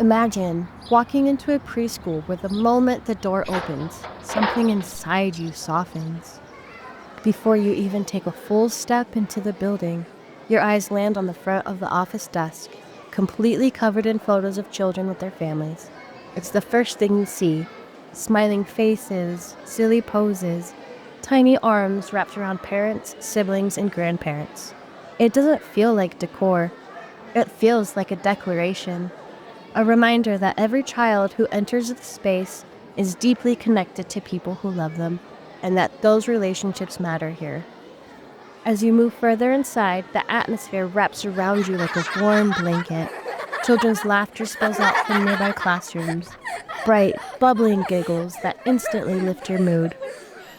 Imagine walking into a preschool where the moment the door opens, something inside you softens. Before you even take a full step into the building, your eyes land on the front of the office desk, completely covered in photos of children with their families. It's the first thing you see: smiling faces, silly poses, tiny arms wrapped around parents, siblings, and grandparents. It doesn't feel like decor. It feels like a declaration. A reminder that every child who enters the space is deeply connected to people who love them, and that those relationships matter here. As you move further inside, the atmosphere wraps around you like a warm blanket. Children's laughter spills out from nearby classrooms, bright, bubbling giggles that instantly lift your mood.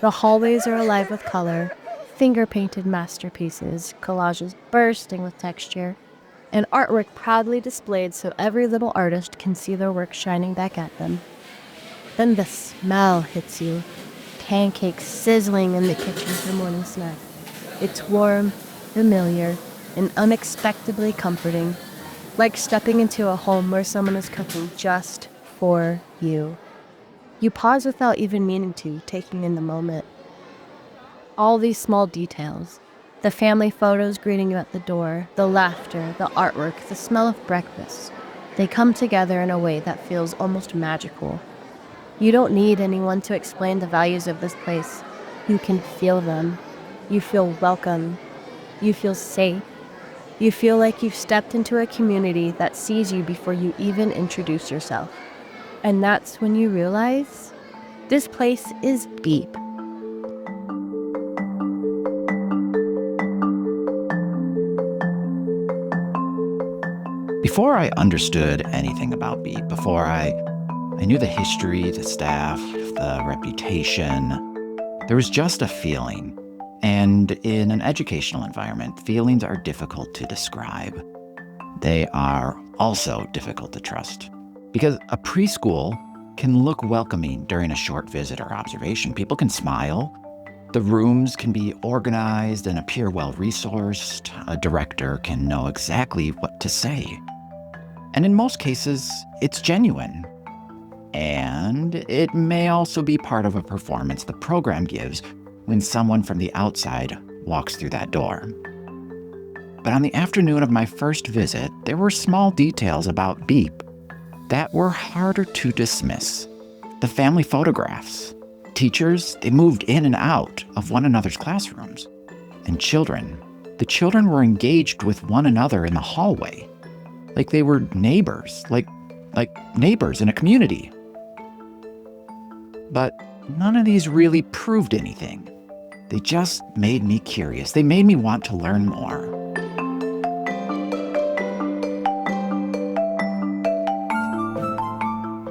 The hallways are alive with color, finger-painted masterpieces, collages bursting with texture, and artwork proudly displayed so every little artist can see their work shining back at them. Then the smell hits you. Pancakes sizzling in the kitchen for morning snack. It's warm, familiar, and unexpectedly comforting, like stepping into a home where someone is cooking just for you. You pause without even meaning to, taking in the moment. All these small details, the family photos greeting you at the door, the laughter, the artwork, the smell of breakfast, they come together in a way that feels almost magical. You don't need anyone to explain the values of this place. You can feel them. You feel welcome. You feel safe. You feel like you've stepped into a community that sees you before you even introduce yourself. And that's when you realize this place is Beep. Before I understood anything about Beep, before I knew the history, the staff, the reputation, there was just a feeling. And in an educational environment, feelings are difficult to describe. They are also difficult to trust. Because a preschool can look welcoming during a short visit or observation. People can smile. The rooms can be organized and appear well-resourced. A director can know exactly what to say. And in most cases, it's genuine. And it may also be part of a performance the program gives when someone from the outside walks through that door. But on the afternoon of my first visit, there were small details about Beep that were harder to dismiss. The family photographs. Teachers, they moved in and out of one another's classrooms. And the children were engaged with one another in the hallway. Like they were neighbors, like neighbors in a community. But none of these really proved anything. They just made me curious. They made me want to learn more.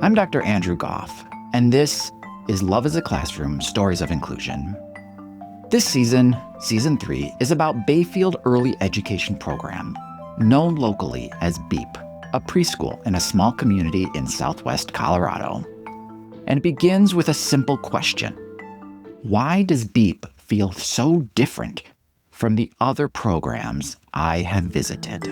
I'm Dr. Andrew Goff, and this is Love as a Classroom: Stories of Inclusion. This season, Season 3, is about Bayfield Early Education Program, known locally as Beep, a preschool in a small community in southwest Colorado. And it begins with a simple question. Why does Beep feel so different from the other programs I have visited?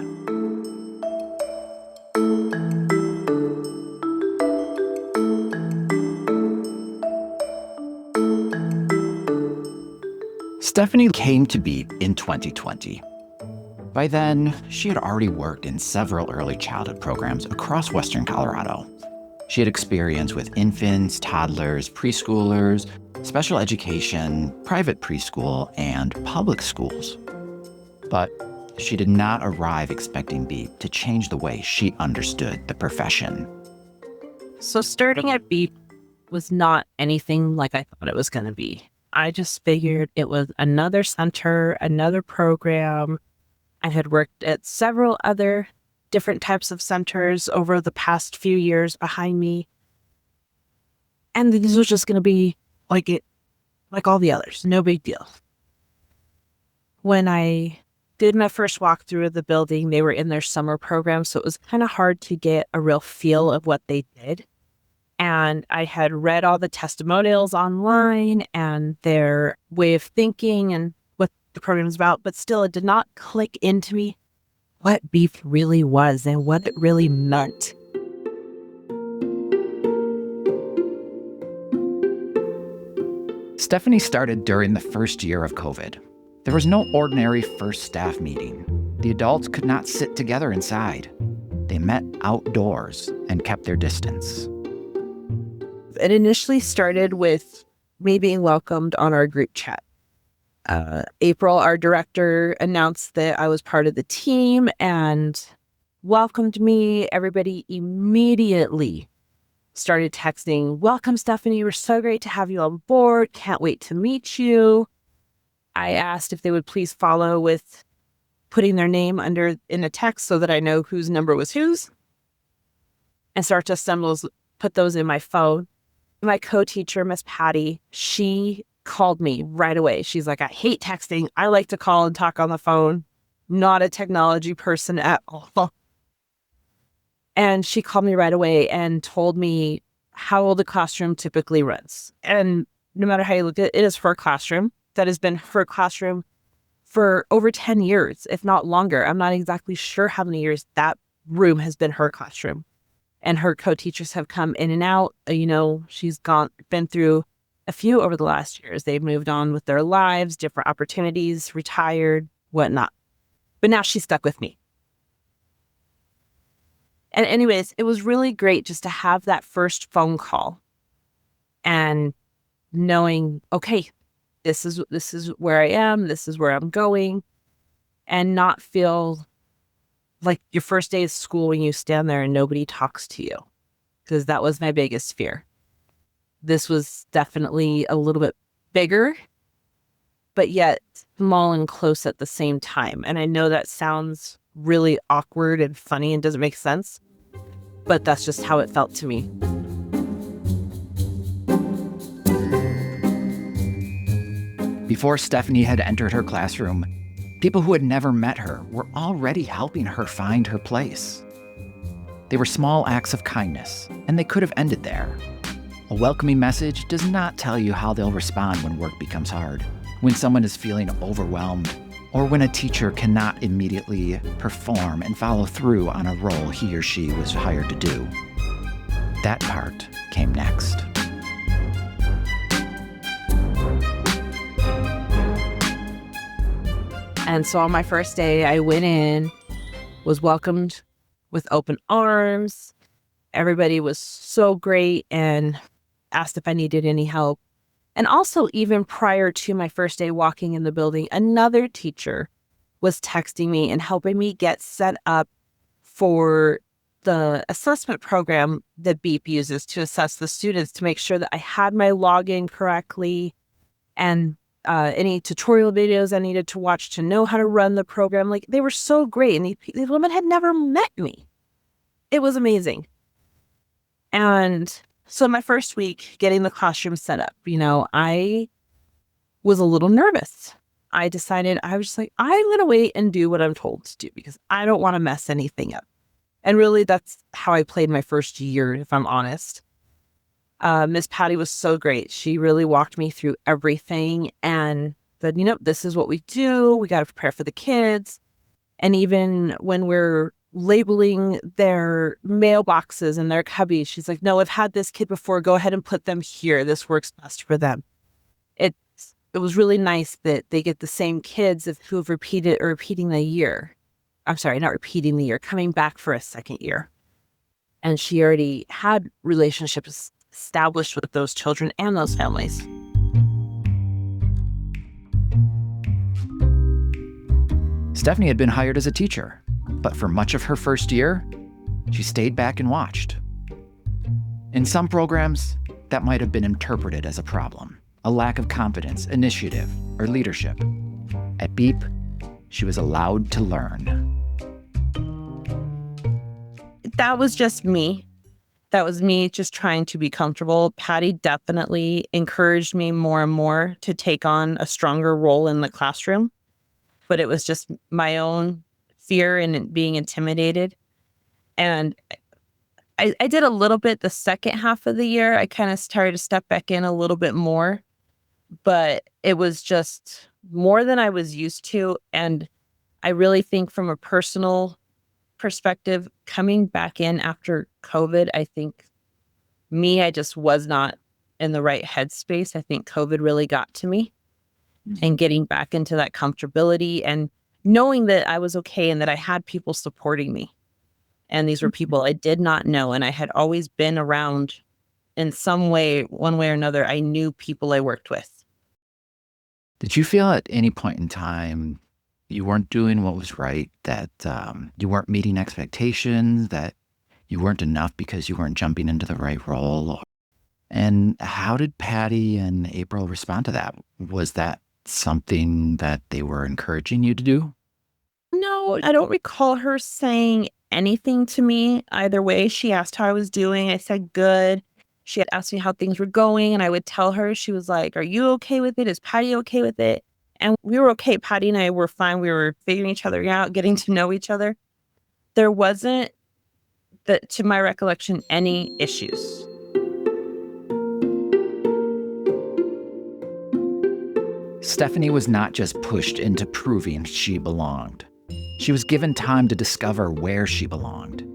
Stephanie came to Beep in 2020. By then, she had already worked in several early childhood programs across western Colorado. She had experience with infants, toddlers, preschoolers, special education, private preschool, and public schools. But she did not arrive expecting Beep to change the way she understood the profession. So starting at Beep was not anything like I thought it was going to be. I just figured it was another center, another program. I had worked at several other different types of centers over the past few years behind me. And this was just going to be like all the others, no big deal. When I did my first walkthrough of the building, they were in their summer program, so it was kind of hard to get a real feel of what they did. And I had read all the testimonials online and their way of thinking and what the program is about, but still it did not click into me what Beep really was and what it really meant. Stephanie started during the first year of COVID. There was no ordinary first staff meeting. The adults could not sit together inside. They met outdoors and kept their distance. It initially started with me being welcomed on our group chat. April, our director, announced that I was part of the team and welcomed me. Everybody immediately started texting, "Welcome, Stephanie. We're so great to have you on board. Can't wait to meet you." I asked if they would please follow with putting their name in a text so that I know whose number was whose, and start to put those in my phone. My co-teacher, Miss Patty, she called me right away. She's like, "I hate texting. I like to call and talk on the phone. Not a technology person at all." And she called me right away and told me how the classroom typically runs. And no matter how you look at it, it is her classroom. That has been her classroom for over 10 years, if not longer. I'm not exactly sure how many years that room has been her classroom. And her co-teachers have come in and out. She's been through a few over the last years. They've moved on with their lives, different opportunities, retired, whatnot. But now she's stuck with me. And anyways, it was really great just to have that first phone call and knowing, okay, this is where I am, this is where I'm going, and not feel like your first day of school when you stand there and nobody talks to you, because that was my biggest fear. This was definitely a little bit bigger, but yet small and close at the same time. And I know that sounds really awkward and funny and doesn't make sense, but that's just how it felt to me. Before Stephanie had entered her classroom, people who had never met her were already helping her find her place. They were small acts of kindness, and they could have ended there. A welcoming message does not tell you how they'll respond when work becomes hard, when someone is feeling overwhelmed, or when a teacher cannot immediately perform and follow through on a role he or she was hired to do. That part came next. And so on my first day, I went in, was welcomed with open arms. Everybody was so great and asked if I needed any help. And also, even prior to my first day walking in the building, another teacher was texting me and helping me get set up for the assessment program that BEEP uses to assess the students, to make sure that I had my login correctly and any tutorial videos I needed to watch to know how to run the program. Like, they were so great. And these women had never met me. It was amazing. And so my first week getting the classroom set up, I was a little nervous. I decided, I was just like, I'm going to wait and do what I'm told to do because I don't want to mess anything up. And really, that's how I played my first year, if I'm honest. Miss Patty was so great. She really walked me through everything and said, this is what we do. We got to prepare for the kids. And even when we're labeling their mailboxes and their cubbies, she's like, "No, I've had this kid before. Go ahead and put them here. This works best for them." It was really nice that they get the same kids who have repeating the year. I'm sorry, not repeating the year, coming back for a second year. And she already had relationships established with those children and those families. Stephanie had been hired as a teacher, but for much of her first year, she stayed back and watched. In some programs, that might have been interpreted as a problem, a lack of confidence, initiative, or leadership. At BEEP, she was allowed to learn. That was just me. That was me just trying to be comfortable. Patty definitely encouraged me more and more to take on a stronger role in the classroom, but it was just my own fear and being intimidated. And I did a little bit the second half of the year. I kind of started to step back in a little bit more, but it was just more than I was used to. And I really think from a personal perspective, coming back in after COVID, I think I just was not in the right headspace. I think COVID really got to me, and getting back into that comfortability and knowing that I was okay and that I had people supporting me. And these were people I did not know. And I had always been around in some way, one way or another. I knew people I worked with. Did you feel at any point in time you weren't doing what was right, that you weren't meeting expectations, that you weren't enough because you weren't jumping into the right role? And how did Patty and April respond to that? Was that something that they were encouraging you to do? No, I don't recall her saying anything to me either way. She asked how I was doing. I said good. She had asked me how things were going, and I would tell her. She was like, "Are you okay with it? Is Patty okay with it?" And we were okay. Patty and I were fine. We were figuring each other out, getting to know each other. There wasn't, that, to my recollection, any issues. Stephanie was not just pushed into proving she belonged. She was given time to discover where she belonged.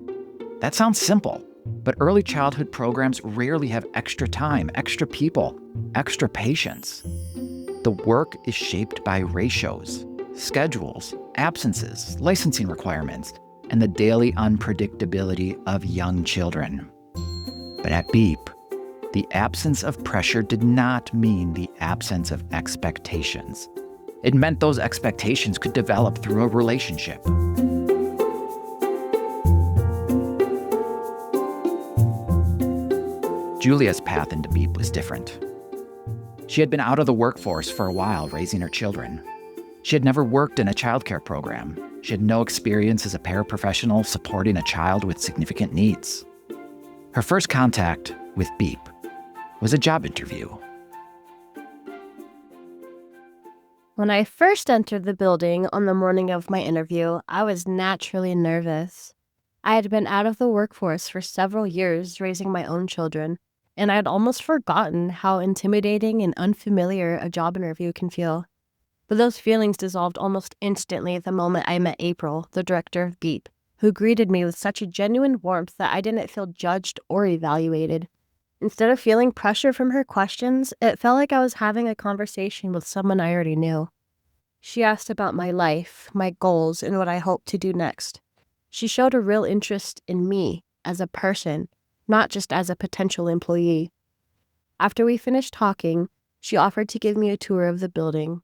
That sounds simple, but early childhood programs rarely have extra time, extra people, extra patience. The work is shaped by ratios, schedules, absences, licensing requirements, and the daily unpredictability of young children. But at Beep, the absence of pressure did not mean the absence of expectations. It meant those expectations could develop through a relationship. Julia's path into Beep was different. She had been out of the workforce for a while raising her children. She had never worked in a childcare program. She had no experience as a paraprofessional supporting a child with significant needs. Her first contact with Beep was a job interview. When I first entered the building on the morning of my interview, I was naturally nervous. I had been out of the workforce for several years raising my own children, and I had almost forgotten how intimidating and unfamiliar a job interview can feel. But those feelings dissolved almost instantly the moment I met April, the director of Beep, who greeted me with such a genuine warmth that I didn't feel judged or evaluated. Instead of feeling pressure from her questions, it felt like I was having a conversation with someone I already knew. She asked about my life, my goals, and what I hoped to do next. She showed a real interest in me as a person, not just as a potential employee. After we finished talking, she offered to give me a tour of the building.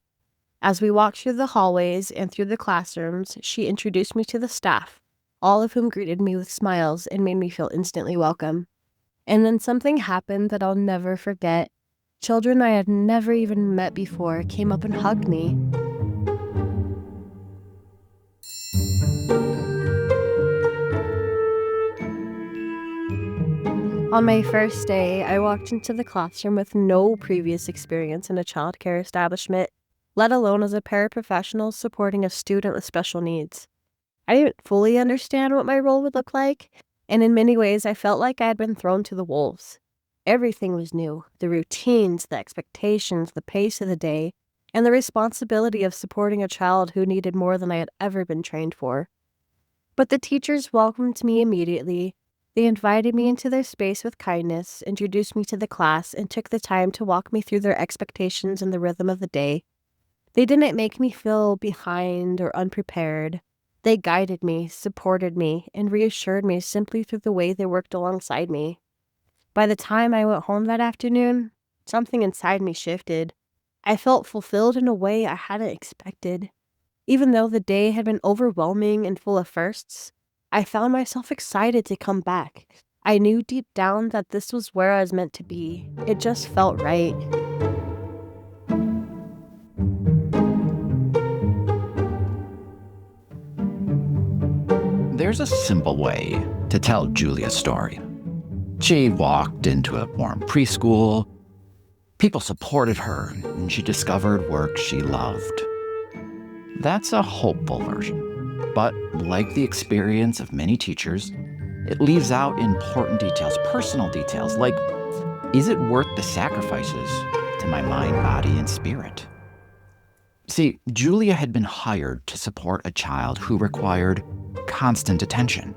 As we walked through the hallways and through the classrooms, she introduced me to the staff, all of whom greeted me with smiles and made me feel instantly welcome. And then something happened that I'll never forget. Children I had never even met before came up and hugged me. On my first day, I walked into the classroom with no previous experience in a childcare establishment, let alone as a paraprofessional supporting a student with special needs. I didn't fully understand what my role would look like, and in many ways I felt like I had been thrown to the wolves. Everything was new: the routines, the expectations, the pace of the day, and the responsibility of supporting a child who needed more than I had ever been trained for. But the teachers welcomed me immediately. They invited me into their space with kindness, introduced me to the class, and took the time to walk me through their expectations and the rhythm of the day. They didn't make me feel behind or unprepared. They guided me, supported me, and reassured me simply through the way they worked alongside me. By the time I went home that afternoon, something inside me shifted. I felt fulfilled in a way I hadn't expected. Even though the day had been overwhelming and full of firsts, I found myself excited to come back. I knew deep down that this was where I was meant to be. It just felt right. There's a simple way to tell Julia's story. She walked into a warm preschool. People supported her, and she discovered work she loved. That's a hopeful version. But like the experience of many teachers, it leaves out important details, personal details, like, is it worth the sacrifices to my mind, body, and spirit? See, Julia had been hired to support a child who required constant attention.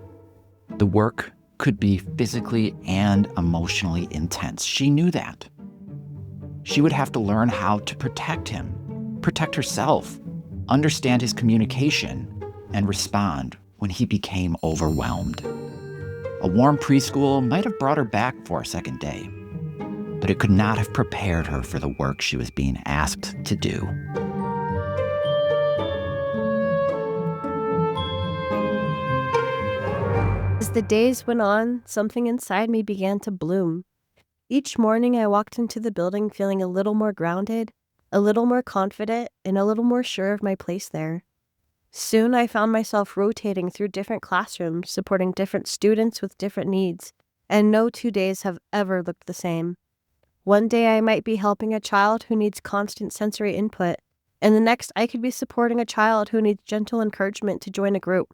The work could be physically and emotionally intense. She knew that. she would have to learn how to protect him, protect herself, understand his communication, and respond when he became overwhelmed. A warm preschool might have brought her back for a second day, but it could not have prepared her for the work she was being asked to do. As the days went on, something inside me began to bloom. Each morning I walked into the building feeling a little more grounded, a little more confident, and a little more sure of my place there. Soon I found myself rotating through different classrooms, supporting different students with different needs, and no 2 days have ever looked the same. One day I might be helping a child who needs constant sensory input, and the next I could be supporting a child who needs gentle encouragement to join a group.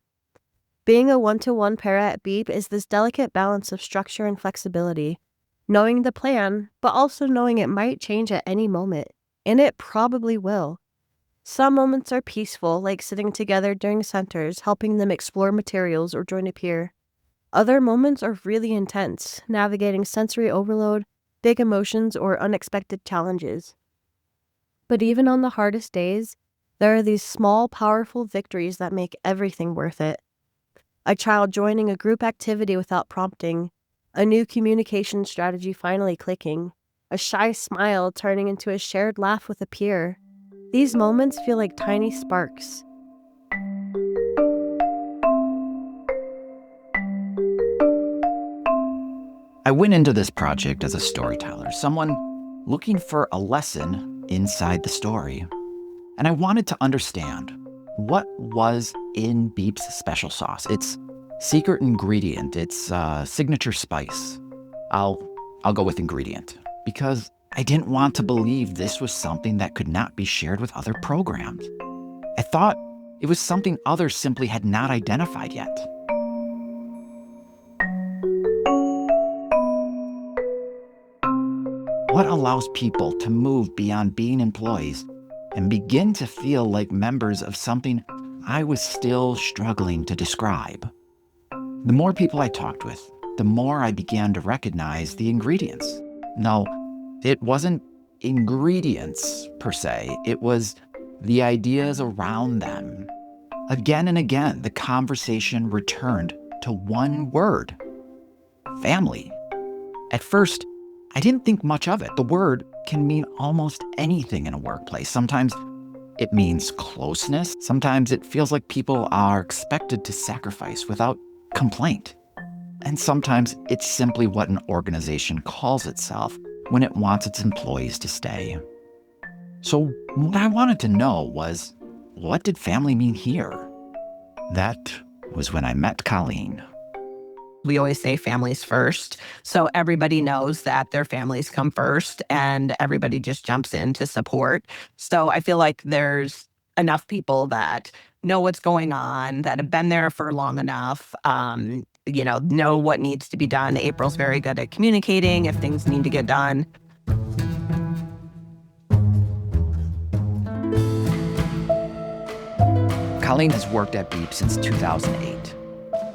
Being a one-to-one para at BEEP is this delicate balance of structure and flexibility, knowing the plan, but also knowing it might change at any moment, and it probably will. Some moments are peaceful, like sitting together during centers, helping them explore materials or join a peer. Other moments are really intense, navigating sensory overload, big emotions, or unexpected challenges. But even on the hardest days, there are these small, powerful victories that make everything worth it. A child joining a group activity without prompting, a new communication strategy finally clicking, a shy smile turning into a shared laugh with a peer. These moments feel like tiny sparks. I went into this project as a storyteller, someone looking for a lesson inside the story. And I wanted to understand what was in BEEP's special sauce, its secret ingredient, its signature spice. I'll go with ingredient, because I didn't want to believe this was something that could not be shared with other programs. I thought it was something others simply had not identified yet. What allows people to move beyond being employees and begin to feel like members of something I was still struggling to describe? The more people I talked with, the more I began to recognize the ingredients. No, it wasn't ingredients per se, it was the ideas around them. Again and again, the conversation returned to one word: family. At first, I didn't think much of it. The word can mean almost anything in a workplace. Sometimes it means closeness. Sometimes it feels like people are expected to sacrifice without complaint. And sometimes it's simply what an organization calls itself when it wants its employees to stay. So what I wanted to know was, what did family mean here? That was when I met Colleen. We always say families first. So everybody knows that their families come first and everybody just jumps in to support. So I feel like there's enough people that know what's going on, that have been there for long enough, know what needs to be done. April's very good at communicating if things need to get done. Colleen has worked at BEEP since 2008.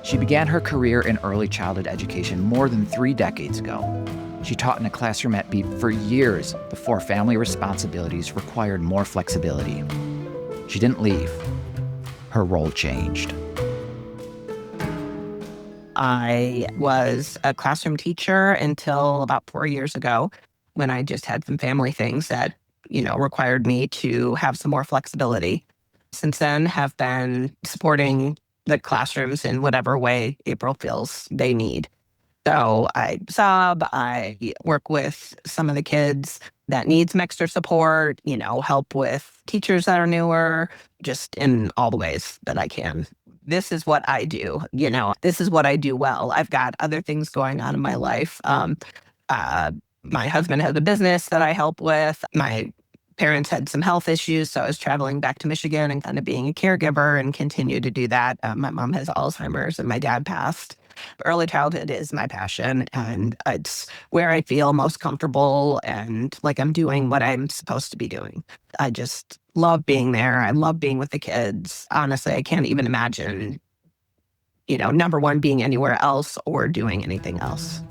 She began her career in early childhood education more than 3 decades ago. She taught in a classroom at BEEP for years before family responsibilities required more flexibility. She didn't leave. Her role changed. I was a classroom teacher until about 4 years ago, when I just had some family things that, required me to have some more flexibility. Since then, have been supporting the classrooms in whatever way April feels they need. So I sub, I work with some of the kids that need some extra support, help with teachers that are newer, just in all the ways that I can. This is what I do, this is what I do well. I've got other things going on in my life. My husband has a business that I help with. My parents had some health issues, so I was traveling back to Michigan and kind of being a caregiver and continue to do that. My mom has Alzheimer's and my dad passed. Early childhood is my passion, and it's where I feel most comfortable and like I'm doing what I'm supposed to be doing. I just love being there. I love being with the kids. Honestly, I can't even imagine, number one, being anywhere else or doing anything else.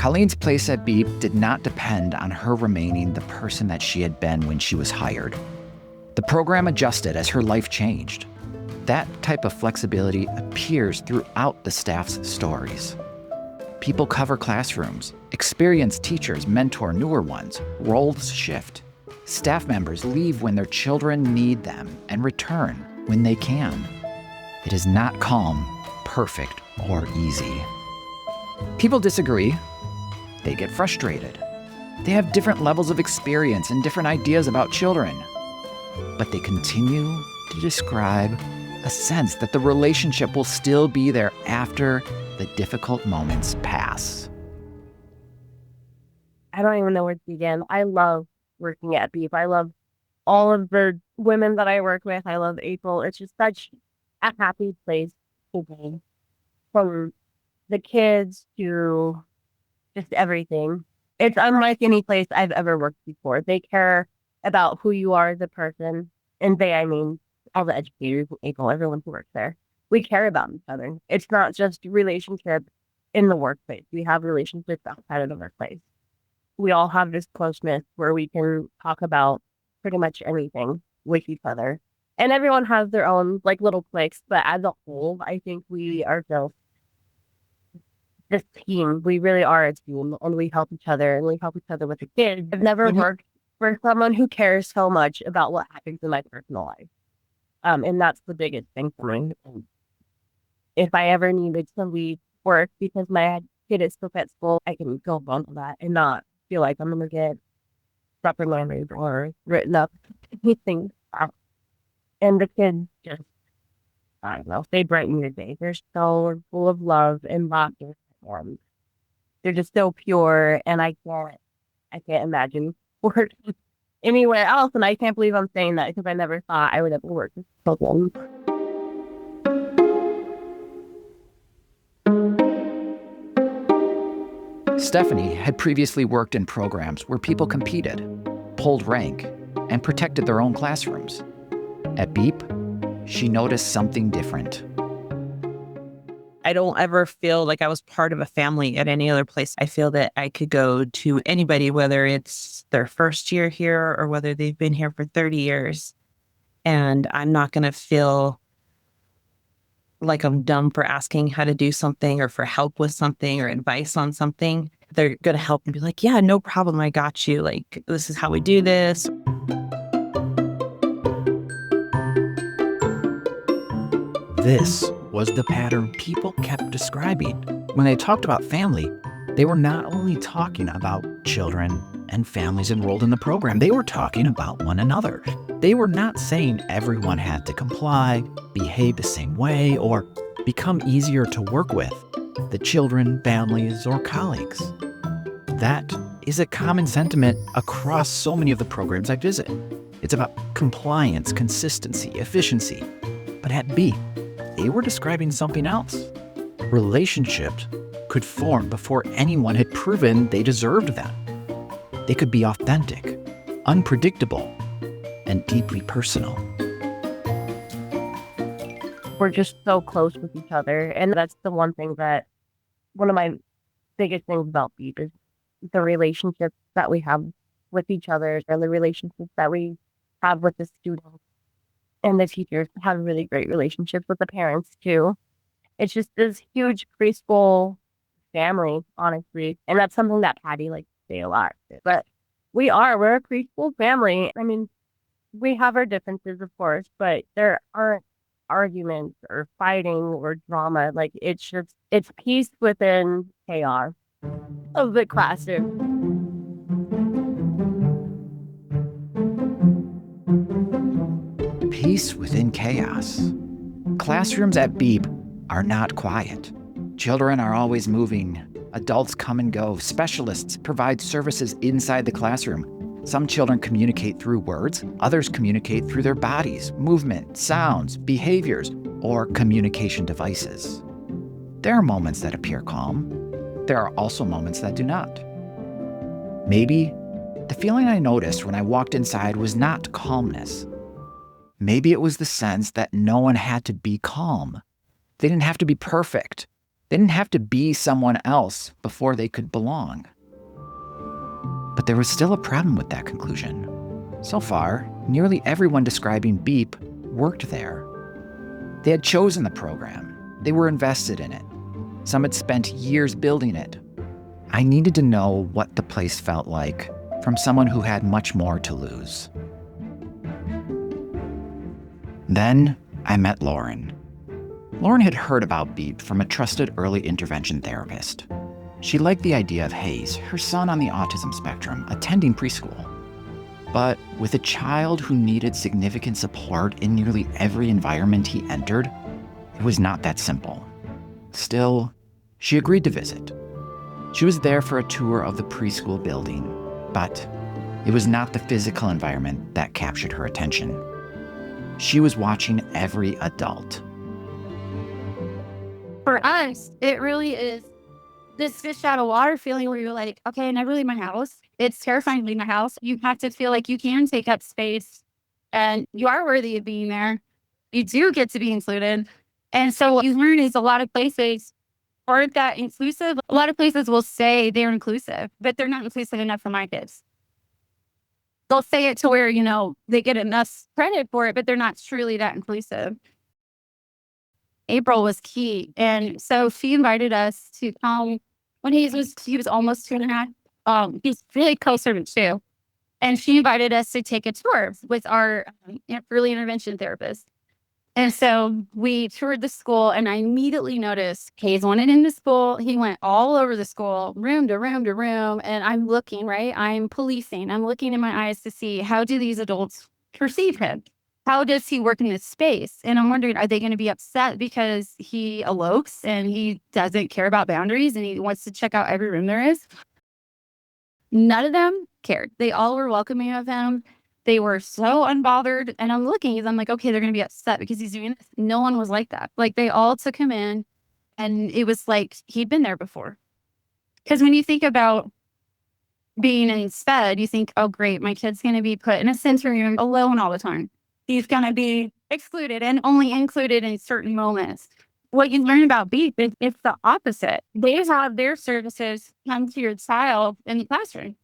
Colleen's place at Beep did not depend on her remaining the person that she had been when she was hired. The program adjusted as her life changed. That type of flexibility appears throughout the staff's stories. People cover classrooms, experienced teachers mentor newer ones, roles shift. Staff members leave when their children need them and return when they can. It is not calm, perfect, or easy. People disagree. They get frustrated. They have different levels of experience and different ideas about children. But they continue to describe a sense that the relationship will still be there after the difficult moments pass. I don't even know where to begin. I love working at Beep. I love all of the women that I work with. I love April. It's just such a happy place to be. From the kids to just everything. It's unlike any place I've ever worked before. They care about who you are as a person. And they, I mean, all the educators, April, everyone who works there. We care about each other. It's not just relationships in the workplace. We have relationships outside of the workplace. We all have this closeness where we can talk about pretty much anything with each other. And everyone has their own like little cliques, but as a whole, I think we are just this team. We really are a team, and we help each other, and we help each other with the kids. I've never worked for someone who cares so much about what happens in my personal life. And that's the biggest thing for me. If I ever needed to leave work because my kid is still at school, I can go on to that and not feel like I'm going to get reprimanded or written up. Anything. And the kids just, I don't know, they brighten your day. They're so full of love and laughter. They're just so pure, and I can't imagine working anywhere else. And I can't believe I'm saying that because I never thought I would ever work with children. Stephanie had previously worked in programs where people competed, pulled rank, and protected their own classrooms. At Beep, she noticed something different. I don't ever feel like I was part of a family at any other place. I feel that I could go to anybody, whether it's their first year here or whether they've been here for 30 years. And I'm not going to feel like I'm dumb for asking how to do something or for help with something or advice on something. They're going to help and be like, yeah, no problem. I got you. Like, this is how we do this. This was the pattern people kept describing. When they talked about family, they were not only talking about children and families enrolled in the program, they were talking about one another. They were not saying everyone had to comply, behave the same way, or become easier to work with, the children, families, or colleagues. That is a common sentiment across so many of the programs I visit. It's about compliance, consistency, efficiency. But at Beep, they were describing something else. Relationships could form before anyone had proven they deserved them. They could be authentic, unpredictable, and deeply personal. We're just so close with each other. And that's the one thing that one of my biggest things about Beep is the relationships that we have with each other and the relationships that we have with the students. And the teachers have really great relationships with the parents too. It's just this huge preschool family, honestly. And that's something that Patty likes to say a lot. But we're a preschool family. I mean, we have our differences, of course, but there aren't arguments or fighting or drama. Like, it's peace within chaos of the classroom. Peace within chaos. Classrooms at Beep are not quiet. Children are always moving. Adults come and go. Specialists provide services inside the classroom. Some children communicate through words. Others communicate through their bodies, movement, sounds, behaviors, or communication devices. There are moments that appear calm. There are also moments that do not. Maybe the feeling I noticed when I walked inside was not calmness. Maybe it was the sense that no one had to be calm. They didn't have to be perfect. They didn't have to be someone else before they could belong. But there was still a problem with that conclusion. So far, nearly everyone describing BEEP worked there. They had chosen the program. They were invested in it. Some had spent years building it. I needed to know what the place felt like from someone who had much more to lose. Then I met Lauren. Lauren had heard about BEEP from a trusted early intervention therapist. She liked the idea of Hayes, her son on the autism spectrum, attending preschool. But with a child who needed significant support in nearly every environment he entered, it was not that simple. Still, she agreed to visit. She was there for a tour of the preschool building, but it was not the physical environment that captured her attention. She was watching every adult. For us, it really is this fish out of water feeling where you're like, okay, I never leave my house. It's terrifying to leave my house. You have to feel like you can take up space and you are worthy of being there. You do get to be included. And so what you learn is a lot of places aren't that inclusive. A lot of places will say they're inclusive, but they're not inclusive enough for my kids. They'll say it to where, they get enough credit for it, but they're not truly that inclusive. April was key. And so she invited us to come when he was almost 2.5. He's really co-servant too. And she invited us to take a tour with our early intervention therapist. And so we toured the school and I immediately noticed Hayes wanted in the school. He went all over the school, room to room to room. And I'm looking, right? I'm policing. I'm looking in my eyes to see how do these adults perceive him? How does he work in this space? And I'm wondering, are they going to be upset because he elopes and he doesn't care about boundaries and he wants to check out every room there is? None of them cared. They all were welcoming of him. They were so unbothered. And I'm looking and I'm like, okay, they're going to be upset because he's doing this. No one was like that. Like they all took him in and it was like he'd been there before. Because when you think about being in SPED, you think, oh, great, my kid's going to be put in a sensory room alone all the time. He's going to be excluded and only included in certain moments. What you learn about BEEP is it's the opposite. They have their services come to your child in the classroom.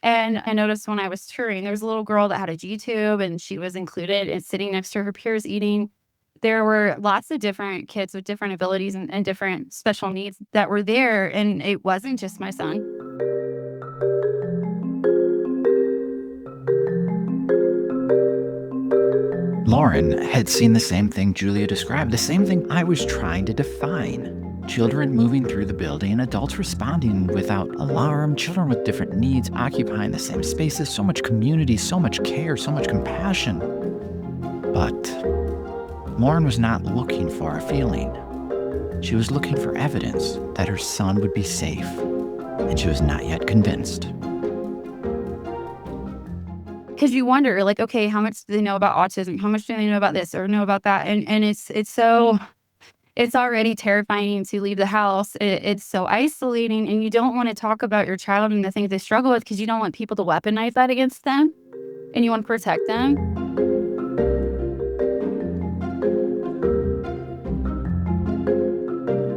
And I noticed when I was touring, there was a little girl that had a G-tube and she was included and sitting next to her peers eating. There were lots of different kids with different abilities and different special needs that were there. And it wasn't just my son. Lauren had seen the same thing Julia described, the same thing I was trying to define. Children moving through the building, adults responding without alarm, children with different needs occupying the same spaces, so much community, so much care, so much compassion. But Lauren was not looking for a feeling. She was looking for evidence that her son would be safe, and she was not yet convinced. Because you wonder, like, okay, how much do they know about autism? How much do they know about this or know about that? And it's already terrifying to leave the house. It's so isolating, and you don't want to talk about your child and the things they struggle with because you don't want people to weaponize that against them, and you want to protect them.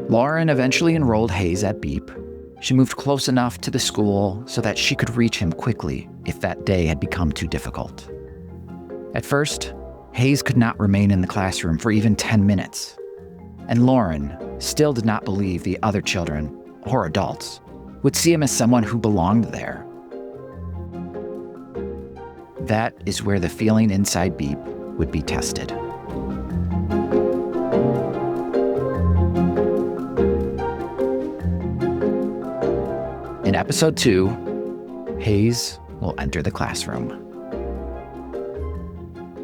Lauren eventually enrolled Hayes at BEEP. She moved close enough to the school so that she could reach him quickly if that day had become too difficult. At first, Hayes could not remain in the classroom for even 10 minutes. And Lauren still did not believe the other children, or adults, would see him as someone who belonged there. That is where the feeling inside BEEP would be tested. In episode 2, Hayes will enter the classroom.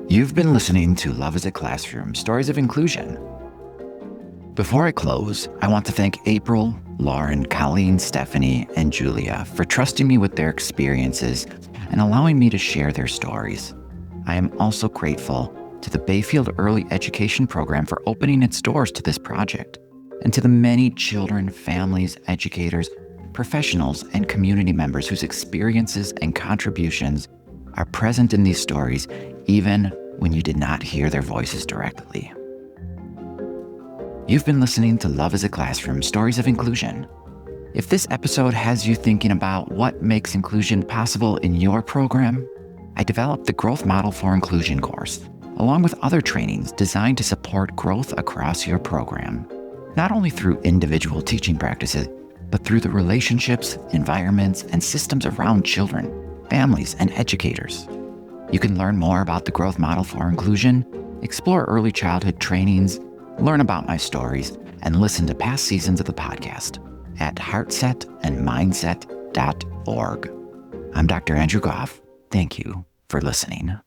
You've been listening to Love is a Classroom, Stories of Inclusion. Before I close, I want to thank April, Lauren, Colleen, Stephanie, and Julia for trusting me with their experiences and allowing me to share their stories. I am also grateful to the Bayfield Early Education Program for opening its doors to this project, and to the many children, families, educators, professionals, and community members whose experiences and contributions are present in these stories, even when you did not hear their voices directly. You've been listening to Love is a Classroom, Stories of Inclusion. If this episode has you thinking about what makes inclusion possible in your program, I developed the Growth Model for Inclusion course, along with other trainings designed to support growth across your program, not only through individual teaching practices, but through the relationships, environments, and systems around children, families, and educators. You can learn more about the Growth Model for Inclusion, explore early childhood trainings, learn about my stories, and listen to past seasons of the podcast at heartsetandmindset.org. I'm Dr. Andrew Goff. Thank you for listening.